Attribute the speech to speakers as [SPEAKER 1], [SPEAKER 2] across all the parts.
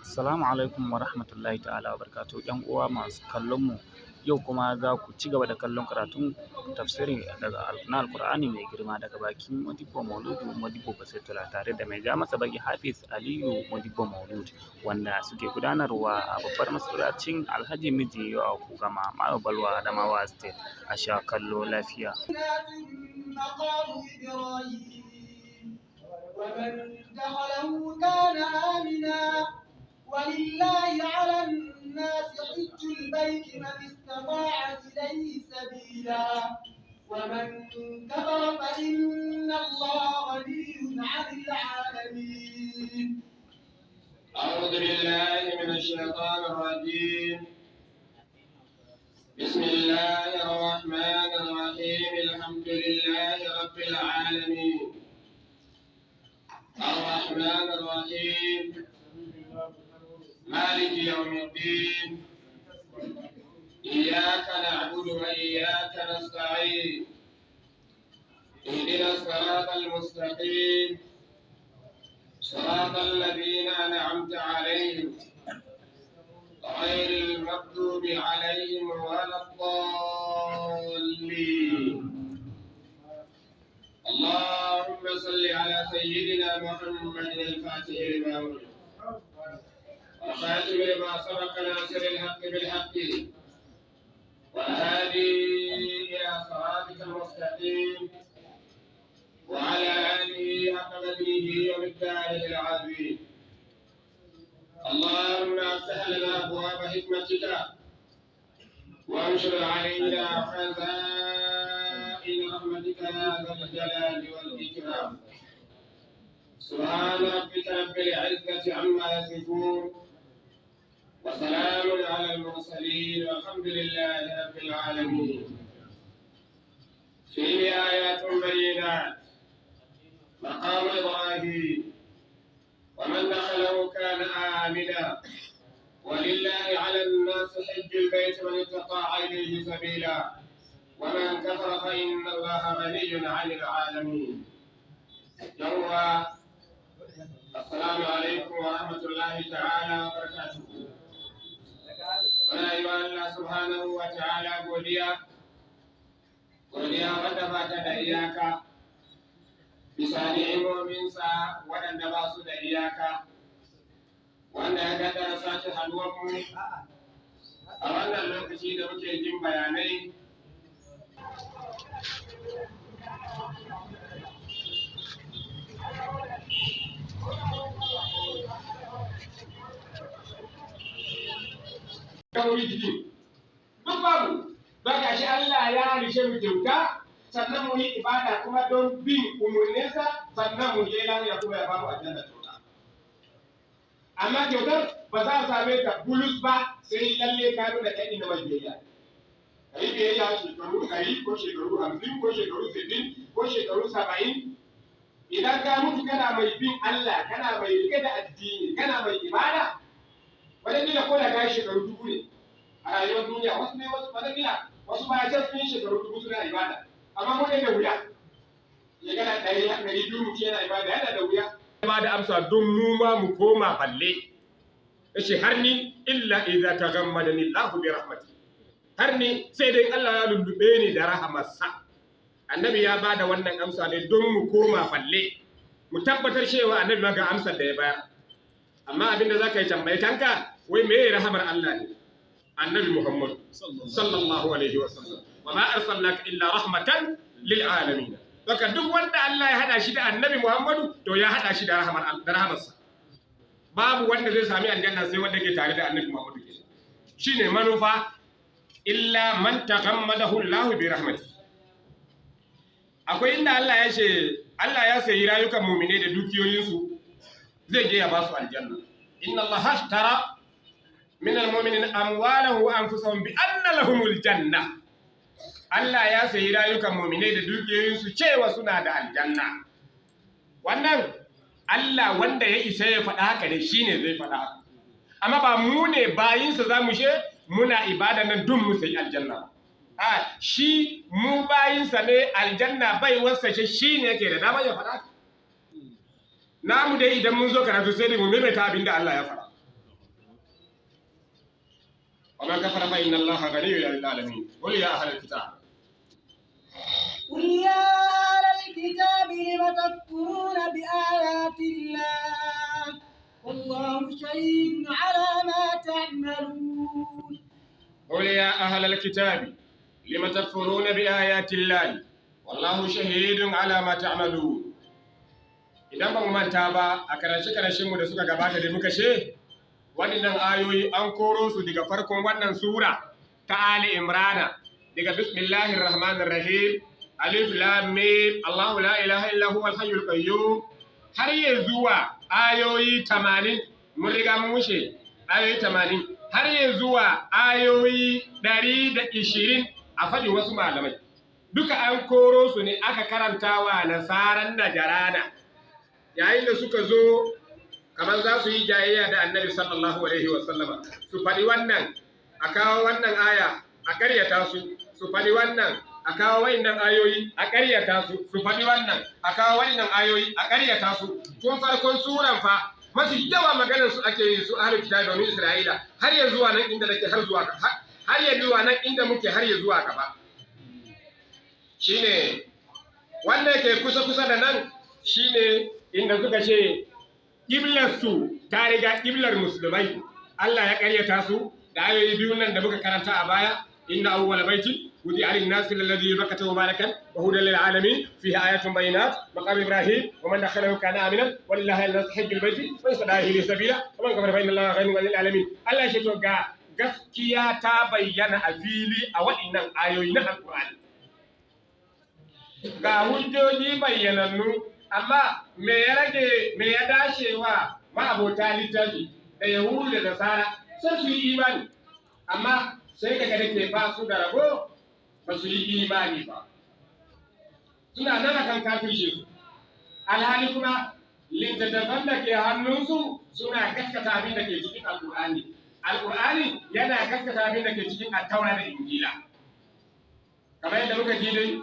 [SPEAKER 1] Assalamu alaikum wa rahmatullahi ta'ala wa barakatuh. ‘Yan uwa masu kallon mu, yau kuma za ku ci gaba da kallon karatun tafsirin daga na Alƙur'ani mai girma daga bakin Modibbo Mauludu Modibbo Basaitula tare da mai ja masa baki Hafiz Aliyu Modibbo Maulud, wanda suke gudanarwa a babbar masallacin Alhaji Miji a Kugama Mayo Balwa Adamawa State. A sha kallo lafiya.
[SPEAKER 2] ومن دخله كان آمنا ولله على الناس حج البيت من استطاع إليه سبيلا ومن كفر فإن الله غني عن العالمين.
[SPEAKER 3] أعوذ بالله من الشيطان الرجيم. بسم الله الرحمن الرحيم. الحمد لله رب العالمين الرحمن الرحيم مالك يوم الدين. إياك نعبد وإياك نستعين. اهدنا الصراط المستقيم صراط الذين أنعمت عليهم غير المغضوب عليهم ولا الضالين. اللهم صل على سيدنا محمد الفاتح لما أغلق والخاتم لما سبق ناصر الحق بالحق والهادي إلى صراطك المستقيم وعلى آله حق قدره ومقداره العظيم. اللهم افتح لنا أبواب حكمتك وانشر علينا خزائن رحمتك يا ذا الجلال والإكرام. سبحان ربك رب العزة عما يصفون وسلام على المرسلين والحمد لله رب العالمين. فيه آيات بينات مقام إبراهيم ومن دخله كان آمنا ولله على الناس حج البيت من استطاع إليه سبيلا ومن كفر فإن الله غني عن العالمين. السلام عليكم ورحمة الله تعالى وبركاته. Muna yi wa Allah subhanahu wa ta'ala godiya wadda ba ta da iyaka, bisa ni'imominsa waɗanda ba su da iyaka, wanda ya kaddara sake haduwanmu a wannan lokaci da muke jin bayanai kawai jikin duk babu ba ga shi Allah ya rishe mu kyauta, sannan mu yi ibada kuma don bin umarninsa, sannan mu je lafiya kuma ya bamu aljanna kyauta. Amma kyautar ba za a same ta bulus ba sai lalle ka nuna kai na mai biyayya. Kai biyayya shekaru 100 ko shekaru 50 ko shekaru 60 ko shekaru 70. Idan ka mutu kana mai bin Allah, kana mai rike da addini, kana mai ibada, wadanda ko da kai shekaru 1000 ne a rayuwar duniya, wasu ne wasu ba ya sun shekaru 1000 suna ibada, amma mu ne da wuya. Ya gana 100 mutum yana ibada, yana da wuya. Ba da amsa don mu ma mu koma balle. Yace har ni illa idza taghammadani Allahu bi rahmati. Har ni sai dai Allah ya lullube ni da rahamarsa. Annabi ya bada wannan amsa ne don mu koma balle. Mu tabbatar cewa annabi ma ga amsar da ya bayar. Amma abinda zaka yi tambaye kanka, wai meye rahamar Allah ne? Annabi Muhammad sallallahu alaihi wasallam. Wa ma arsalnaka illa rahmatan lil alamin. Baka duk wanda Allah ya hada shi da Annabi Muhammadu, to ya hada shi da rahamarsa. Babu wanda zai sami aljanna sai wanda ke tare da Annabi Muhammadu ke. Shine manufa, illa man taghammadahu Allah bi rahmati. Akwai inda Allah ya ce Allah ya sayi rayukan mu'mine da dukiyoyinsu, zai je ya ba su aljanna. Inna Allah hashtara min al-mu'minina amwalahum wa anfusahum bi anna lahumul janna. Allah ya sayi rayukan mu'minai da dukiyoyinsu cewa suna da aljanna. Wannan Allah wanda ya isa ya faɗa haka ne, shine zai faɗa haka. Amma ba mu ne bayinsa za mu she muna ibada nan dun mu sai aljanna. Shi mu bayinsa ne, aljanna bai wasa shi ne yake da dama ya faɗa. namu dai idan mun zo karatu sai dai mu maimaita abin da Allah ya faɗa. ومن كفر فإن الله غني عن العالمين قل يا أهل الكتاب
[SPEAKER 2] قل يا أهل الكتاب لم تكفرون بآيات الله والله شهيد على ما تعملون
[SPEAKER 3] قل يا أهل الكتاب لم تكفرون بآيات الله والله شهيد على ما تعملون. Idan ba mu manta ba a karashe-karashenmu da suka gabata da muka she waɗannan ayoyi an koro su daga farkon wannan sura ta Ali Imrana daga bismillahir rahmanir rahim alif lam mim Allahu la ilaha illa huwal hayyul qayyum har ya zuwa ayoyi 80 mun riga mun wuce ayoyi 80 har ya zuwa ayoyi 120 a faɗi wasu malamai duka an koro su ne aka karantawa nasaran Najarana yayin da suka zo kamar za su yi jayayya da Annabi sallallahu alaihi wasallama su faɗi wannan a kawo wannan aya a ƙaryata su su faɗi wannan a kawo wayannan ayoyi a ƙaryata su su faɗi wannan a kawo wayannan ayoyi a ƙaryata su tun farkon suran fa mafi yawa maganar su ake yi su ahlul kitab domin Isra'ila har ya zuwa nan inda nake har zuwa har ya zuwa nan inda muke har ya zuwa gaba shine wanda yake kusa da nan shine inda suka ce ƙiblar su ta riga ƙiblar musulmai Allah ya ƙaryata su da ayoyi biyu nan da muka karanta a baya inna awwala baiti wudi alin nasi alladhi bakata mubarakan wa hudan lil alamin fihi ayatun bayinat maqam ibrahim wa man dakhalahu kana aminan walillahi an-nas hajjul baiti wa yasdahi li sabila wa man kafara fa inna allaha ghaniyun 'anil alamin Allah shi to ga gaskiya ta bayyana a fili a waɗannan ayoyi na alqur'ani ga hujjoji bayyanannu amma me ya rage me ya dashewa ma'abota littafi da yahudu da nasara sai su yi imani amma sai daga da ke ba su da rabo ba su yi imani ba suna nan akan kafirce su alhali kuma littattafan da ke hannunsu suna gaskata abin da ke cikin alƙur'ani yana gaskata abin da ke cikin attaura da injila kamar yadda muka ji dai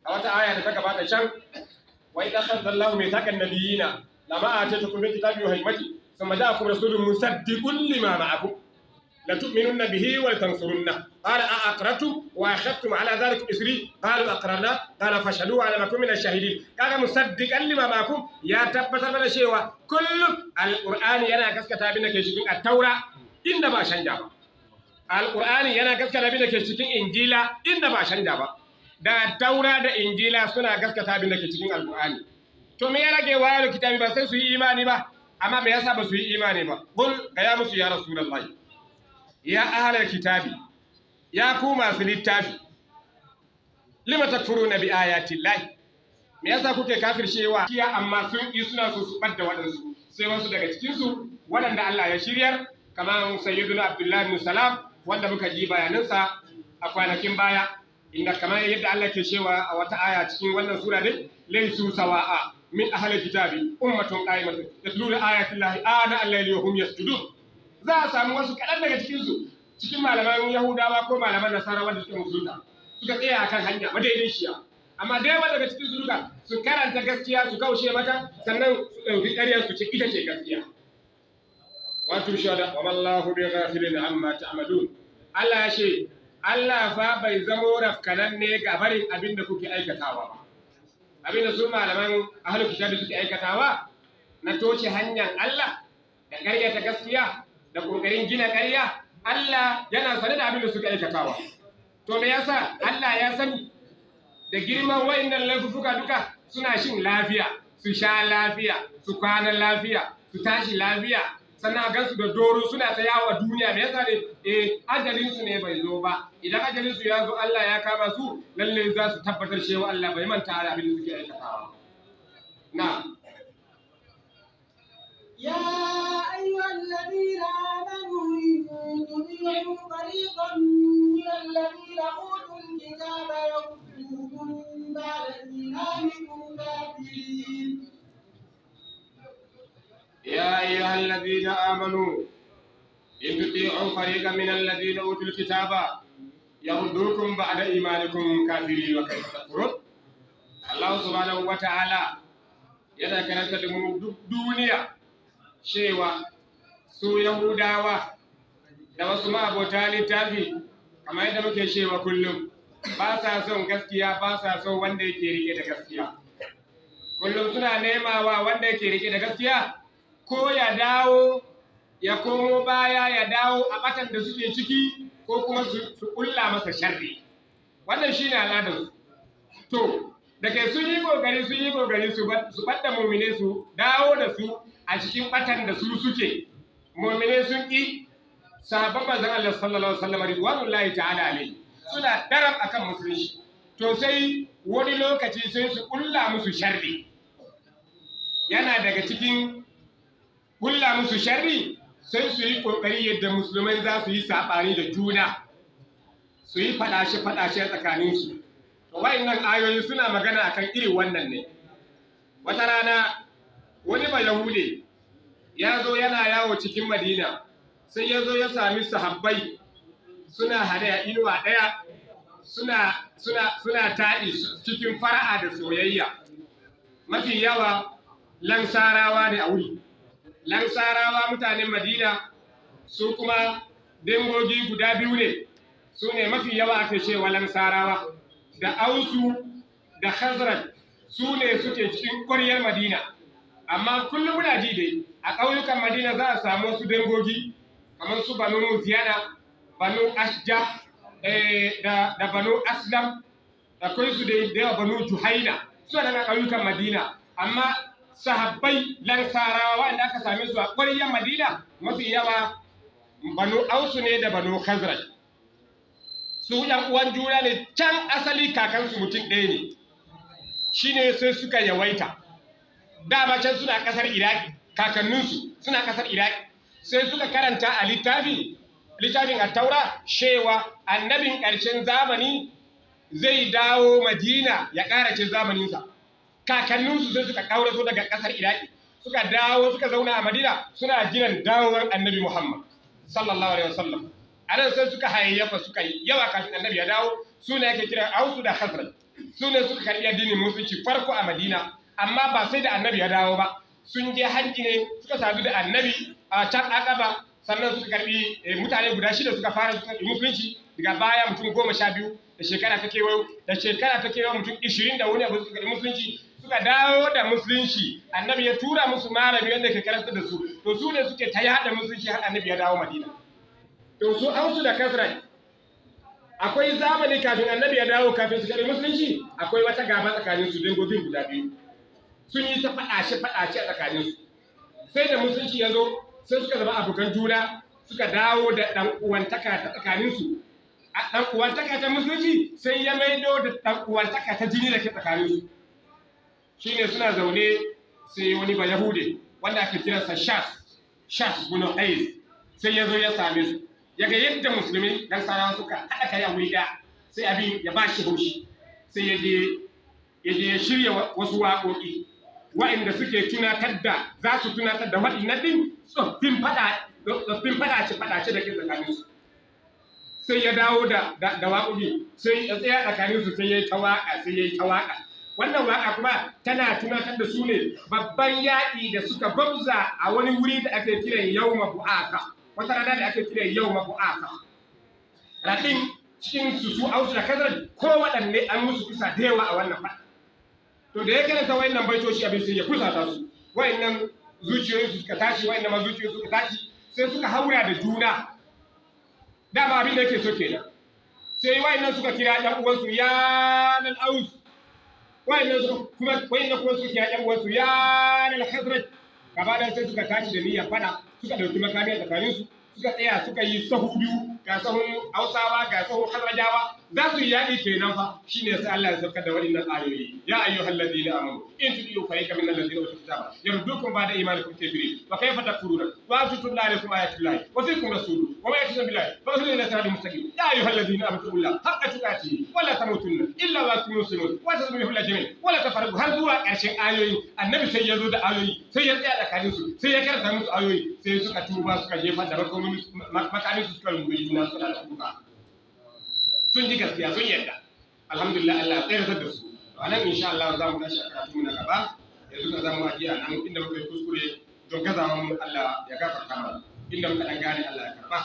[SPEAKER 3] a wata aya da ta gabata can وإذا أخذ الله ميثاق النبيين لما آتيتكم من كتاب وحكمة ثم جاءكم رسول مصدق لما معكم لتؤمنن به ولتنصرنه قال أأقررتم وأخذتم على ذلك إسري قالوا أقررنا قال فاشهدوا على ما كنتم من الشاهدين قال مصدقا لما معكم يا تبت من الشيء كل القرآن ينا كسكتا بينك يشكين التوراة إن ما شنجا القرآن ينا كسكتا بينك يشكين إنجيلا إن ما شنجا da taura da injila suna gaskata abin da ke cikin alkur'ani to me ya rage wayar kitabi ba sai su yi imani ba amma me yasa ba su yi imani ba kul ga ya musu ya rasulullahi ya ahlal kitabi ya ku masu littafi lima takfuruna bi ayati llahi me yasa kuke kafircewa kiya amma sun yi suna so su badda wadansu sai wasu daga cikin su wadanda Allah ya shiryar kamar sayyiduna abdullahi ibn salam wanda muka ji bayanansa a kwanakin baya inda kamar yadda Allah ke cewa a wata aya cikin wannan sura dai laysu sawa'a min ahli kitabi ummatun qa'imatun yatluna ayati llahi ana al-layli wa hum yasjudun za a samu wasu kadan daga cikin su cikin malaman yahudawa ko malaman nasara wanda suke musulunta suka tsaya akan hanya madaidaiciya amma da yawa daga cikin su duka su karanta gaskiya su kaushe mata sannan su dauki ƙaryar su ce ita ce gaskiya wato shada wa wallahu bi ghafilin amma ta'malun Allah ya ce Allah fa bai zamo rafkananne ga barin abin da kuke aikatawa ba. Abin da su malaman ahlul kitabi suke aikatawa na toce hanyar Allah da ƙaryata gaskiya da ƙoƙarin gina ƙarya, Allah yana sane da abin da suke aikatawa. To me yasa Allah ya sani da girman wayannan laifuka duka suna shin lafiya, su sha lafiya, su kwana lafiya, su tashi lafiya, sannan a gansu da doro suna ta yawo duniya me yasa ne ajalin su ne bai zo ba idan ajalin su ya zo Allah ya kama su lalle za su tabbatar cewa Allah bai manta da abin da suke aikatawa na
[SPEAKER 2] يا أيها الذين آمنوا إن تطيعوا فريقا من الذين أوتوا الكتاب يردوكم بعد إيمانكم كافرين
[SPEAKER 3] يا أيها الذين آمنوا إن تطيعوا فريقا من الذين أوتوا الكتاب يردوكم بعد إيمانكم كافرين وكيف تكفرون الله سبحانه وتعالى yana karanta da mu duk duniya cewa su Yahudawa da wasu ma'abota littafi kamar yadda muke cewa kullum ba sa son gaskiya, ba sa son wanda yake rike da gaskiya. Kullum suna nemawa wanda yake rike da gaskiya ko ya dawo ya komo baya ya dawo a batan da suke ciki ko kuma su kulla masa sharri. Wannan shine al'adarsu. To da kai sun yi kokari su ɓadda mumine su dawo da su a cikin batan da su suke. Mumine sun ƙi sahabban manzon Allah sallallahu alaihi wasallam ridwanullahi ta'ala alaihi suna daram akan musulunci. To sai wani lokaci sai su kulla musu sharri. Yana daga cikin kulla musu sharri sai su yi kokari yadda musulmai za su yi saɓani da juna, su yi faɗace tsakaninsu. To wa'annan ayoyi suna magana akan irin wannan ne. Wata rana wani Bayahude ya zo yana yawo cikin Madina, sai ya zo ya sami sahabbai suna hade a inuwa ɗaya, suna taɗi cikin fara'a da soyayya. Mafi yawa Lansarawa ne a wuri. Lansarawa mutanen Madina su kuma dangogi guda biyu ne, su ne mafi yawa ake cewa Lansarawa. Da Ausu da Khazraj su ne suke cikin ƙwaryar Madina. Amma kullum muna ji dai a ƙauyukan Madina za a samu wasu dangogi kamar su Banu Muziyana, Banu Ashja da Banu Aslam, akwai su da yawa Banu Juhaina, suna nan a ƙauyukan Madina. Amma sahabbai Lansarawa wanda aka same su a ƙwaryar Madina mafi yawa Banu Ausu ne da Banu Khazraj. Su ‘yan uwan juna ne, can asali kakansu mutum ɗaya ne, shi ne sai suka yawaita. Dama can suna ƙasar Iraki, kakanninsu suna ƙasar Iraki, sai suka karanta a littafin Attaura cewa annabin ƙarshen zamani zai dawo Madina ya ƙarace zamaninsa. Kakanninsu sai suka ƙauraso daga ƙasar Iraki, suka dawo suka zauna a Madina suna jiran dawowar annabi Muhammad sallallahu alaihi wasallam. A nan sai suka hayayyafa suka yi yawa kafin annabi ya dawo, su ne ake kira Ausu da Khazraj. Su ne suka karɓi addinin musulunci farko a Madina, amma ba sai da annabi ya dawo ba. Sun je hajji ne suka sadu da annabi a can Aqaba, sannan suka karɓi mutane guda 6 suka fara suka karɓi musulunci. Daga baya mutum 12 da shekara ta kewayo mutum 20 da wani abu suka karɓi musulunci. Suka dawo da musulunci, annabi ya tura musu malami wanda ke karanta da su. To su ne suke ta yaɗa musulunci har annabi ya dawo Madina. To su Ausu da Khazraj akwai zamani kafin annabi ya dawo, kafin su karɓi musulunci akwai wata gaba tsakanin su dangogin guda biyu. Sun yi ta faɗace a tsakanin su. Sai da musulunci ya zo sai suka zama abokan juna, suka dawo da ɗan uwantaka ta tsakanin su. A ɗan uwantaka ta musulunci sai ya maido da ɗan uwantaka ta jini da ke tsakanin su. Shine suna zaune sai wani Bayahude wanda ake kiransa Shas bin Qais sai ya zo ya same su. Yaga yadda musulmi dan sarawa suka haɗa kai a wuri ɗaya, sai abin ya ba shi haushi, sai ya je ya shirya wasu waƙoƙi waɗanda suke tunatar da waɗannan ɗin tsoffin faɗace da ke tsakaninsu. Sai ya dawo da waƙoƙi, sai ya tsaya tsakaninsu sai ya yi ta waƙa. Wannan waƙa kuma tana tunatar da su ne babban yaƙi da suka gwabza a wani wuri da ake kiran Yawma Bu'aka. Wata rana da ake kira Yawma Bu'aka. Raɗin cikin su Ausu da Khazraj ko waɗanne an musu kisa da yawa a wannan faɗa. To da ya karanta wayannan baitoci abin sai ya kusata su. Wayannan zuciyoyin suka tashi, wayannan ma zuciyoyin suka tashi, sai suka haura da juna. Dama abin da yake so kenan. Sai wayannan suka kira ɗan uwansu ya lal Aus. Wayannan kuma suka kira ɗan uwansu ya lal Khazraj. Gaba da sai suka tashi da niyyar faɗa. Suka ɗauki makami a tsakaninsu, suka tsaya suka yi sahu biyu, ga sahun Hausawa ga sahun Khazrajawa, za su yi yaƙi kenan fa. Shine sai Allah ya saukar da waɗannan ayoyi. Ya ayyuhal ladina amanu in tudiyu fariqan minal ladina utul kitaba yardukum ba'da imanikum kafirin wa kayfa takfuruna wa antum tutla alaykum ayatullahi wa fiikum rasuluhu wa ma yakfuru billahi fa huwa ila siratin mustaqim. Ya ayyuhal ladina amanu taqullaha haqqa tuqatih wa la tamutunna illa wa antum muslimun wa tasbihu lillahi jami'an wa la tafarraqu. Har zuwa ƙarshen ayoyi annabi sai ya zo da ayoyi, sai ya tsaya tsakaninsu, sai ya karanta musu ayoyi, sai suka tuba suka jefa da makamin su suka rungume juna suna da kuka. Sun ji gaskiya sun yarda. Alhamdulillah Allah ya tsayar da su. To anan insha Allah za mu tashi a karatu na gaba. Yanzu ka zamu ajiya nan inda muka yi kuskure don gazawa mu Allah ya gafarta mana. Inda muka dan gane Allah ya karba.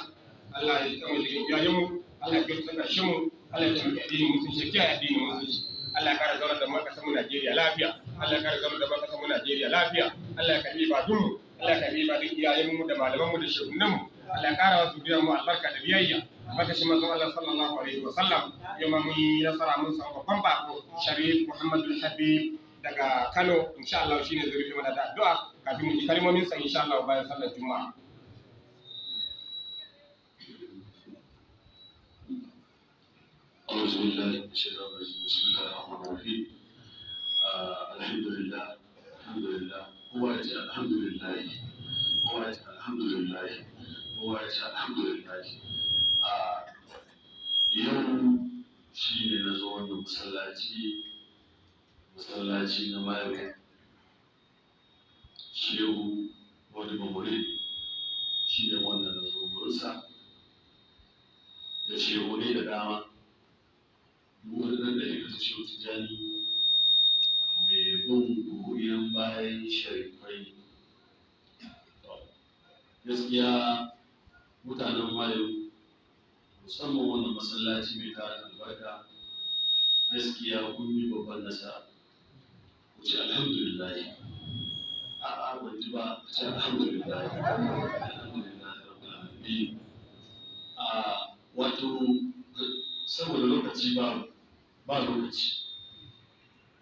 [SPEAKER 3] Allah ya kama da iyayen mu Allah ya kyauta kashin mu Allah ya taimake addinin musulunci kiyaye addinin musulunci Allah ya kara zauna da makasar mu Najeriya lafiya Allah ya kara zauna da makasar mu Najeriya lafiya Allah ya karbi ibadun mu Allah ya karbi ibadun iyayen mu da malaman mu da shehunan mu Allah ya kara wa zuriyar mu albarka da biyayya makashin manzon Allah sallallahu alaihi wa sallam yau ma mun yi nasara mun samu babban bako Sharif Muhammadu Habib daga Kano insha Allah shine zai rufe mana da addu'a kafin mu ji kalmomin sa insha Allah bayan sallar Juma'a.
[SPEAKER 4] أعوذ بالله من الشيطان الرجيم بسم الله الرحمن الرحيم الحمد لله الحمد لله هو الحمد لله هو الحمد لله هو الحمد لله yau shi ne na zo wannan masallaci na mayo shehu wani mamuri shi ne wannan na zo murinsa da shehu ne da dama wani ɗan da ya kasance shehu tijjani mai bin goyon bayan sharifai gaskiya mutanen mayo musamman wannan masallaci mai tarin albarka gaskiya kun yi babban nasara ku ce alhamdulillah a'a ban ji ba ku ce alhamdulillah alhamdulillah rabbil alamin wato saboda lokaci ba lokaci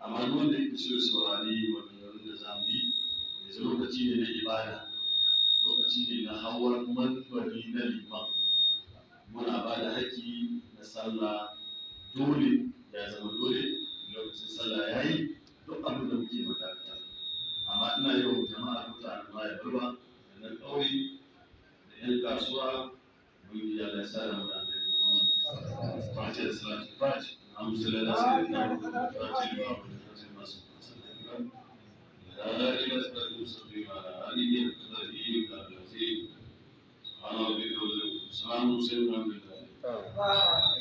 [SPEAKER 4] amma duk wanda yake so ya saurari maganganun da za mu yi yanzu lokaci ne na ibada lokaci ne na hawar manbari na liman muna ba da haƙƙi na sallah dole ya zama dole lokacin sallah ya yi duk abin da muke magana amma ina yau jama'a mutane ma ya barba da na ƙauye da 'yan kasuwa mun yi Allah ya sa da mu da Muhammad fati da salatu fati alhamdulillah sai da na fati da babu da masu sallah la ilaha illa Allah alihi wa sahbihi wa sallam ana bi salamu alaikum